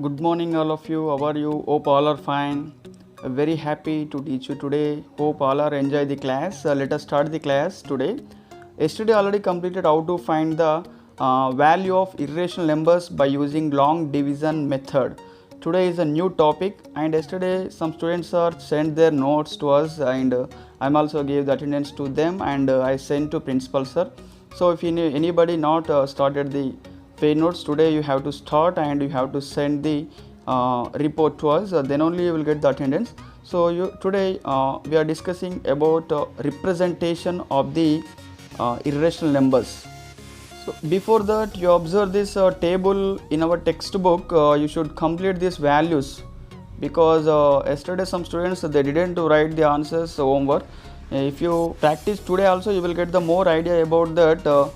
Good morning, all of you. How are you? Hope all are fine. Very happy to teach you today. Hope all are enjoy the class. Let us start the class today. Yesterday already completed how to find the value of irrational numbers by using long division method. Today is a new topic, and yesterday some students are sent their notes to us, and I'm also gave the attendance to them, and I sent to principal sir. So if anybody not started the pay notes today, you have to start and you have to send the report to us, then only you will get the attendance. So today we are discussing about representation of the irrational numbers. So before that, you observe this table in our textbook. You should complete these values, because yesterday some students they didn't write the answers homework. If you practice today also, you will get the more idea about that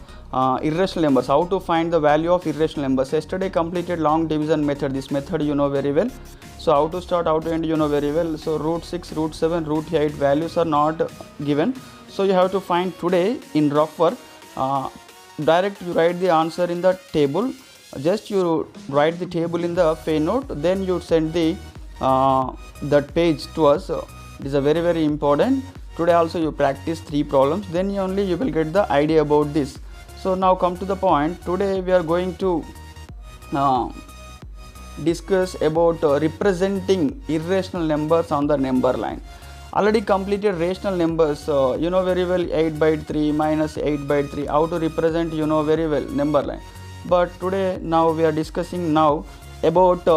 irrational numbers, how to find the value of irrational numbers. Yesterday completed long division method. This method you know very well. So how to start, how to end, you know very well. So root 6, root 7, root 8 values are not given. So you have to find today in rough work. Direct you write the answer in the table. Just you write the table in the pay note. Then you send the that page to us. It is a very important. Today also you practice 3 problems. Then only you will get the idea about this. So now come to the point. Today we are going to discuss about representing irrational numbers on the number line. Already completed rational numbers, you know very well, 8 by 3 minus 8 by 3, how to represent, you know very well, number line. But today now we are discussing now about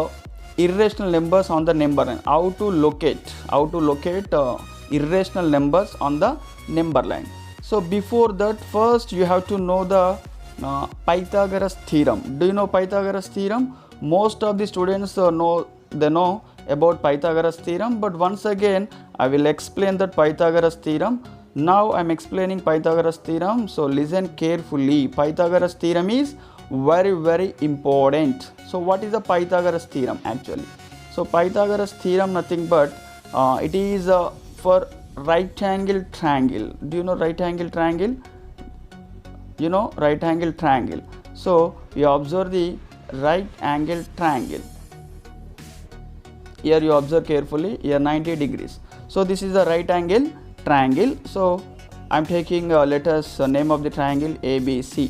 irrational numbers on the number line, how to locate irrational numbers on the number line. So before that, first you have to know the Pythagoras theorem. Do you know Pythagoras theorem? Most of the students know about Pythagoras theorem, but once again I will explain that Pythagoras theorem. Now I am explaining Pythagoras theorem, so listen carefully. Pythagoras theorem is very important. So what is the Pythagoras theorem actually? So Pythagoras theorem nothing but it is for right angle triangle. Do you know right angle triangle? You know right angle triangle. So you observe the right angle triangle. Here you observe carefully, here 90 degrees. So this is the right angle triangle. So I am taking let us name of the triangle ABC.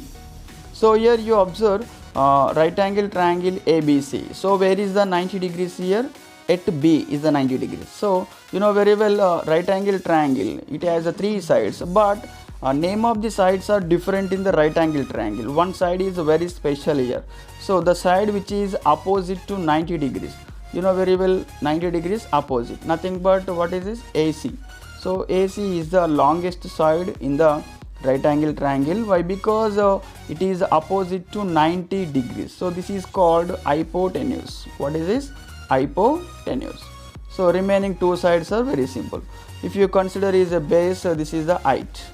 So here you observe right angle triangle ABC. So where is the 90 degrees here? At B is the 90 degrees. So you know very well, right angle triangle, it has 3 sides, but name of the sides are different in the right angle triangle. One side is very special here. So the side which is opposite to 90 degrees, you know very well, 90 degrees opposite, nothing but what is this? AC. So AC is the longest side in the right angle triangle. Why? Because it is opposite to 90 degrees. So this is called hypotenuse. What is this? Hypotenuse. So remaining 2 sides are very simple. If you consider is a base, this is the height.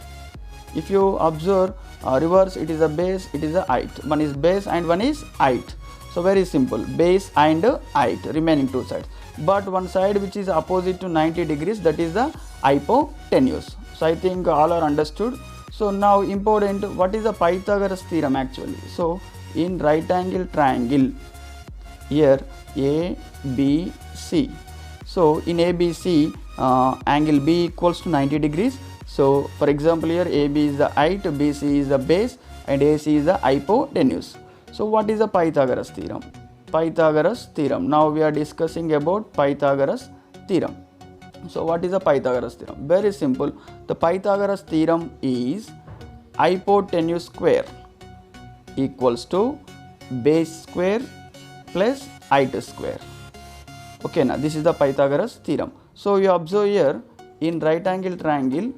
If you observe reverse, it is a base, it is a height. One is base and one is height. So very simple, base and height, remaining 2 sides. But one side which is opposite to 90 degrees, that is the hypotenuse. So I think all are understood. So now important, what is the Pythagoras theorem actually? So in right angle triangle, here ABC. So in ABC, angle B equals to 90 degrees. So for example here AB is the height, BC is the base, and AC is the hypotenuse. So what is the Pythagoras theorem? Pythagoras theorem. Now we are discussing about Pythagoras theorem. So what is the Pythagoras theorem? Very simple. The Pythagoras theorem is hypotenuse square equals to base square plus height square. Okay, now this is the Pythagoras theorem. So you observe here in right angle triangle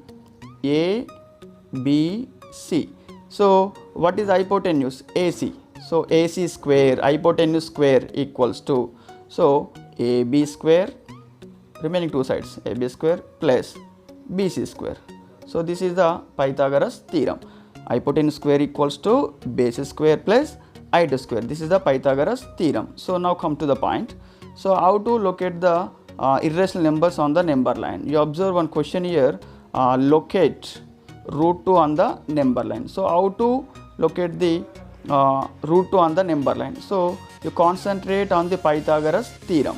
ABC. So what is hypotenuse? AC. So AC square, hypotenuse square equals to, so AB square, remaining 2 sides, AB square plus BC square. So this is the Pythagoras theorem. Hypotenuse square equals to base square plus height square. This is the Pythagoras theorem. So now come to the point. So how to locate the irrational numbers on the number line? You observe one question here, locate root 2 on the number line. So how to locate the root 2 on the number line. So you concentrate on the Pythagoras theorem.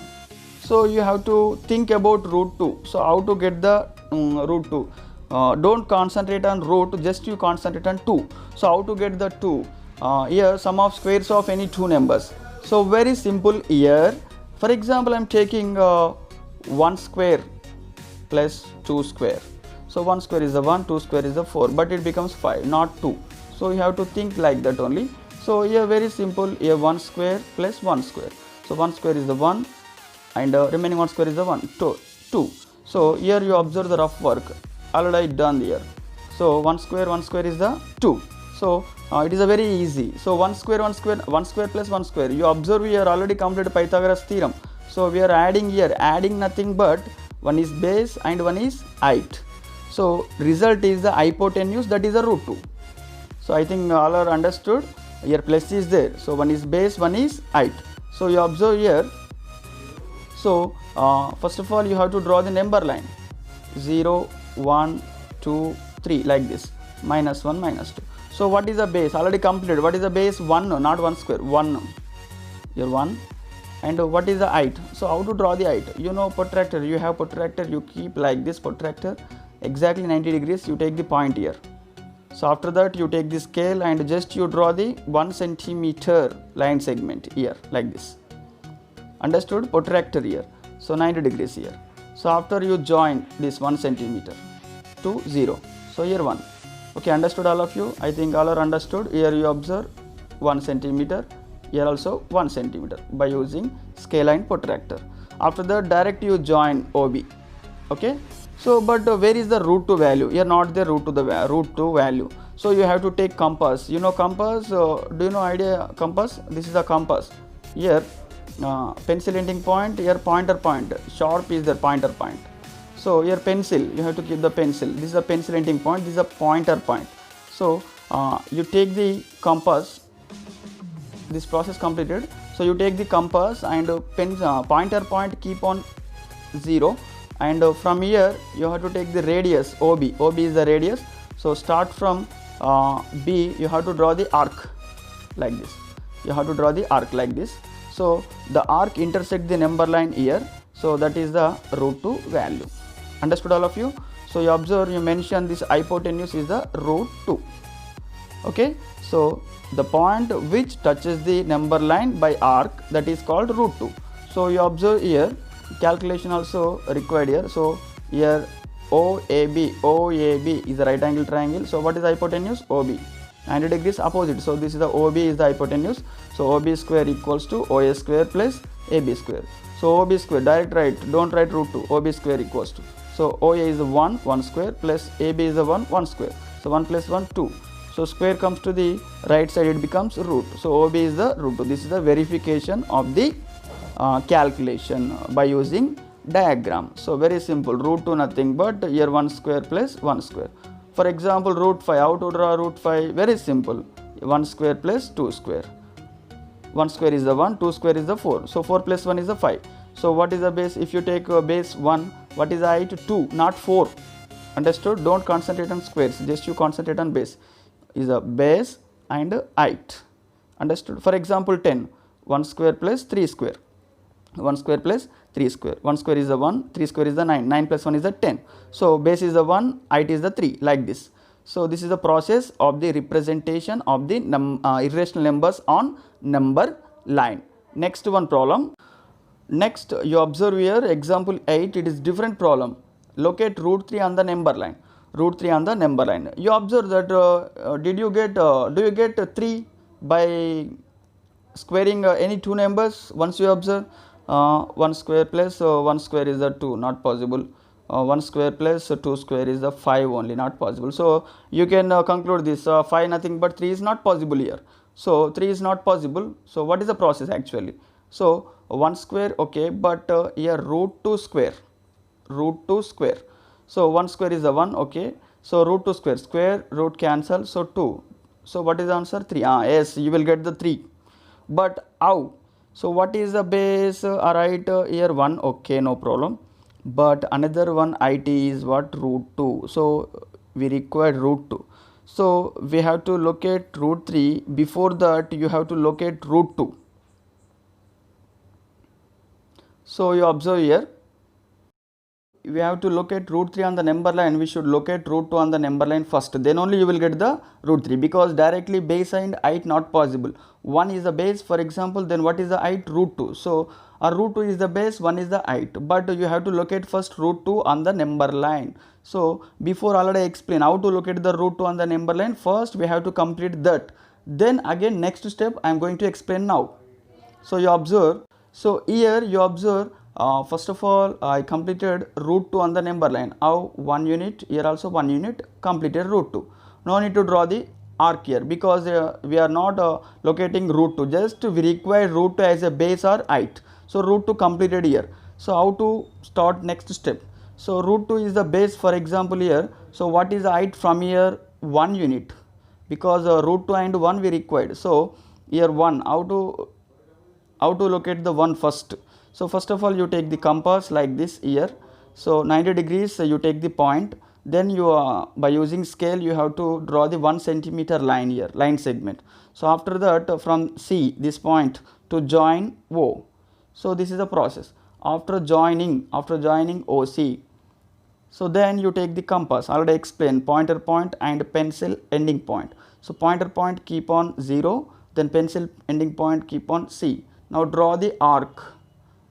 So you have to think about root 2. So how to get the root 2? Don't concentrate on root, just you concentrate on 2. So how to get the 2? Here sum of squares of any two numbers. So very simple here. For example, I am taking 1 square plus 2 square. So 1 square is the 1, 2 square is the 4, but it becomes 5, not 2. So you have to think like that only. So here very simple, here 1 square plus 1 square. So 1 square is the 1 and remaining 1 square is the 1, 2. So here you observe the rough work, already done here. So 1 square is the 2. So it is a very easy. So 1 square plus 1 square. You observe here already completed Pythagoras theorem. So we are adding here, adding nothing but one is base and one is height. So result is the hypotenuse, that is a root 2. So I think all are understood. Here plus is there. So one is base, one is height. So you observe here. So first of all you have to draw the number line 0, 1, 2, 3 like this, minus 1, minus 2. So what is the base? Already completed. What is the base? 1, not 1 square. 1. Here 1. And what is the height? So how to draw the height? You know protractor. You have protractor. You keep like this protractor. Exactly 90 degrees. You take the point here. So after that you take the scale and just you draw the 1 centimeter line segment here like this. Understood? Protractor here. So 90 degrees here. So after you join this 1 centimeter to 0. So here 1. Okay, understood all of you? I think all are understood. Here you observe 1 centimeter. Here also 1 centimeter by using scale and protractor. After that direct you join OB. Okay. So but where is the root 2 value? Here not the root 2 value. So you have to take compass. You know compass? Do you know idea compass? This is a compass. Here pencil ending point, here pointer point. Sharp is the pointer point. So here pencil, you have to keep the pencil. This is a pencil ending point, this is a pointer point. So you take the compass, this process completed. So you take the compass and pointer point keep on 0. And from here you have to take the radius OB. OB is the radius. So start from B, you have to draw the arc like this. You have to draw the arc like this. So the arc intersect the number line here. So that is the root 2 value. Understood all of you? So you observe, you mention this hypotenuse is the root 2. Okay. So the point which touches the number line by arc, that is called root 2. So you observe here, calculation also required here. So here OAB is the right angle triangle. So what is the hypotenuse? OB. 90 degrees opposite. So this is the OB is the hypotenuse. So OB square equals to OA square plus AB square. So OB square, direct write, don't write root 2. OB square equals to. So OA is the 1 square plus AB is the 1 square. So 1 plus 1, 2. So square comes to the right side, it becomes root. So OB is the root 2. This is the verification of the calculation by using diagram. So very simple, root 2 nothing but here 1 square plus 1 square. For example, root 5, how to draw root 5? Very simple, 1 square plus 2 square. 1 square is the 1, 2 square is the 4. So 4 plus 1 is the 5. So what is the base? If you take base 1, what is the height? 2, not 4. Understood? Don't concentrate on squares, just you concentrate on base. Is a base and height. Understood? For example, 10, 1 square plus 3 square. 1 square plus 3 square. 1 square is the 1, 3 square is the 9. 9 plus 1 is the 10. So base is the 1, height is the 3, like this. So this is the process of the representation of the irrational numbers on number line. Next one problem. Next you observe here example 8, it is different problem. Locate root 3 on the number line. Root 3 on the number line. You observe that do you get 3 by squaring any two numbers? Once you observe 1 square plus 1 square is the 2, not possible. 1 square plus 2 square is the 5 only, not possible. So you can conclude this 5 nothing but 3 is not possible here. So 3 is not possible. So what is the process actually? So 1 square, okay, but here root 2 square. So 1 square is the 1, okay. So root 2 square, root cancel, so 2. So what is the answer? 3. Yes, you will get the 3. But how? So what is the base? Alright, here 1, okay, no problem. But another one it is what? Root 2. So we require root 2. So we have to locate root 3. Before that you have to locate root 2. So you observe here, we have to locate root 3 on the number line. We should locate root 2 on the number line first, then only you will get the root 3, because directly base and height not possible. 1 is the base, for example, then what is the height? Root 2. So root 2 is the base, 1 is the height, but you have to locate first root 2 on the number line. So before already explain how to locate the root 2 on the number line. First we have to complete that, then again next step I am going to explain now. So you observe, so here you observe, first of all I completed root 2 on the number line. How? 1 unit, here also 1 unit, completed root 2. No need to draw the arc here, because we are not locating root 2, just we require root 2 as a base or height. So root 2 completed here. So how to start next step? So root 2 is the base, for example here. So what is the height from here? 1 unit, because root 2 and 1 we required. So here 1, how to locate the 1 first? So first of all you take the compass like this here. So 90 degrees you take the point, then you by using scale you have to draw the 1 centimeter line here, line segment. So after that from C, this point, to join O. So this is the process. After joining OC, so then you take the compass, already explained, pointer point and pencil ending point. So pointer point keep on 0, then pencil ending point keep on C. Now draw the arc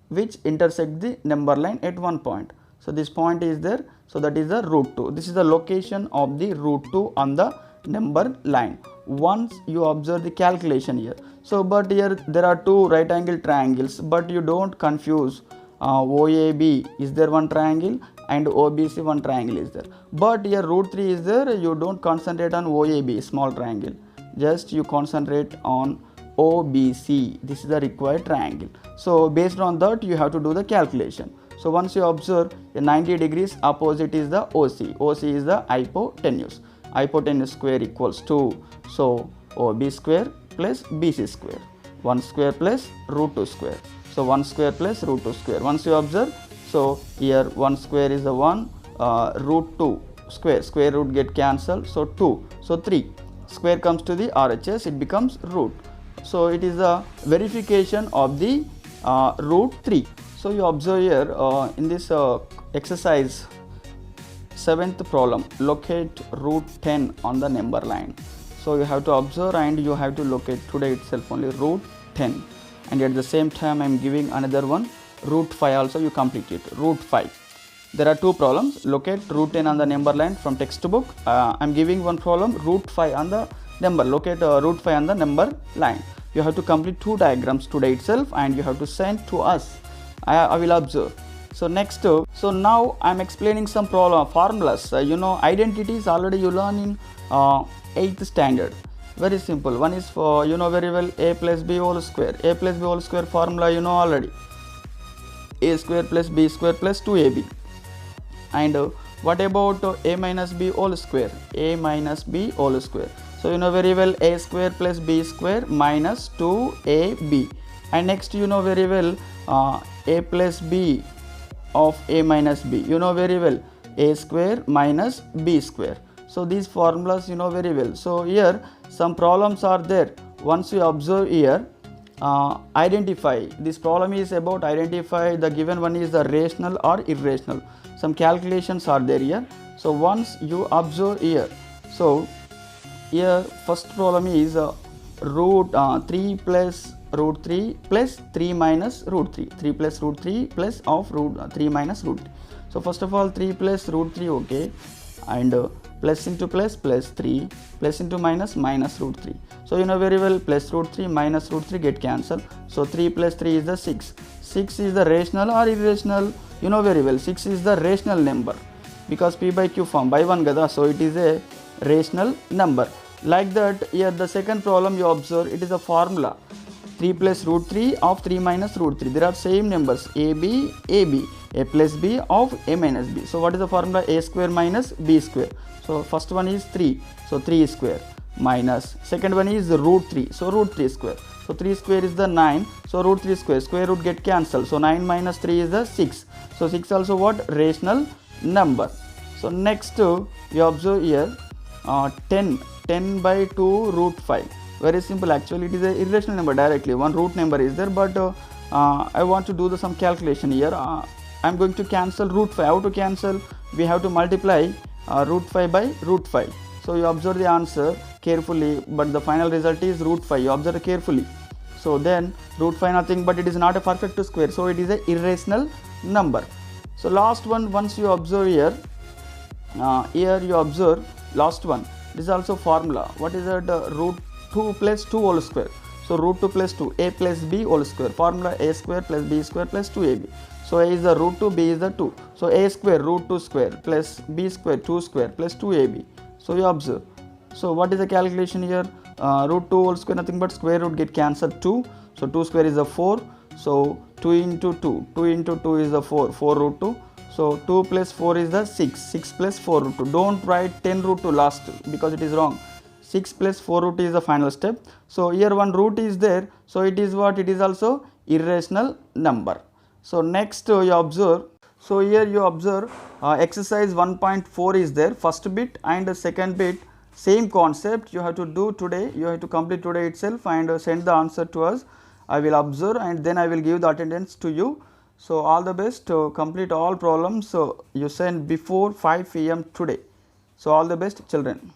which intersect the number line at one point. So this point is there, so that is the root 2. This is the location of the root 2 on the number line. Once you observe the calculation here, so but here there are two right angle triangles, but you don't confuse. OAB is there one triangle and OBC one triangle is there, but here root 3 is there. You don't concentrate on OAB small triangle, just you concentrate on OBC. This is the required triangle. So based on that you have to do the calculation. So once you observe the 90 degrees opposite is the OC. OC is the hypotenuse. Hypotenuse square equals to, so OB square plus BC square. 1 square plus root 2 square. So 1 square plus root 2 square. Once you observe, so here 1 square is the 1, root 2 square, square root get cancelled, so 2, so 3. Square comes to the RHS, it becomes root. So it is a verification of the root 3. So you observe here in this exercise 7th problem, locate root 10 on the number line. So you have to observe and you have to locate today itself only root 10, and at the same time I am giving another one, root 5 also you complete it, root 5. There are two problems, locate root 10 on the number line from textbook. I am giving one problem, root 5 on the number, locate root 5 on the number line. You have to complete two diagrams today itself and you have to send to us. I will observe. So next, so now I am explaining some formulas. Identities already you learn in 8th standard. Very simple. One is for, very well, a plus b whole square. A plus b whole square formula you know already. A square plus b square plus 2ab. And what about a minus b whole square? A minus b whole square. So you know very well, a square plus b square minus 2ab. And next you know very well, a plus b of a minus b. You know very well, a square minus b square. So these formulas you know very well. So here some problems are there. Once you observe here, identify. This problem is about identify the given one is the rational or irrational. Some calculations are there here. So once you observe here, so here first problem is root 3 plus root 3 plus 3 minus root 3. 3 plus root 3 plus of root 3 minus root 3. So first of all 3 plus root 3, okay, and plus into plus 3, plus into minus root 3. So you know very well, plus root 3 minus root 3 get cancelled. So 3 plus 3 is the 6. 6 is the rational or irrational? You know very well, 6 is the rational number because p by q form by 1 gada, so it is a rational number. Like that, here the second problem you observe, it is a formula 3 plus root 3 of 3 minus root 3. There are same numbers ab, a plus b of a minus b. So what is the formula? A square minus b square. So first one is 3, so 3 square minus, second one is root 3, so root 3 square. So 3 square is the 9, so root 3 square, square root get cancelled. So 9 minus 3 is the 6. So 6 also what? Rational number. So next you observe here, 10 by 2 root 5. Very simple, actually it is a irrational number directly, one root number is there, but I want to do some calculation here. I am going to cancel root 5. How to cancel? We have to multiply root 5 by root 5. So you observe the answer carefully, but the final result is root 5. You observe carefully. So then root 5 nothing but it is not a perfect square, so it is a irrational number. So last one, once you observe here, here you observe last one. This is also formula. What is that? Root 2 plus 2 whole square. So root 2 plus 2, a plus b whole square. Formula a square plus b square plus 2ab. So a is the root 2, b is the 2. So a square root 2 square plus b square 2 square plus 2ab. So you observe. So what is the calculation here? Root 2 whole square nothing but square root get cancelled 2. So 2 square is the 4. So 2 into 2. 2 into 2 is the 4. 4 root 2. So 2 plus 4 is the 6. 6 plus 4 root 2. Don't write 10 root 2 last because it is wrong. 6 plus 4 root is the final step. So here one root is there. So it is what? It is also irrational number. So next you observe. So here you observe exercise 1.4 is there. First bit and the second bit. Same concept you have to do today. You have to complete today itself and send the answer to us. I will observe and then I will give the attendance to you. So all the best to complete all problems. So you send before 5 p.m. today. So all the best, children.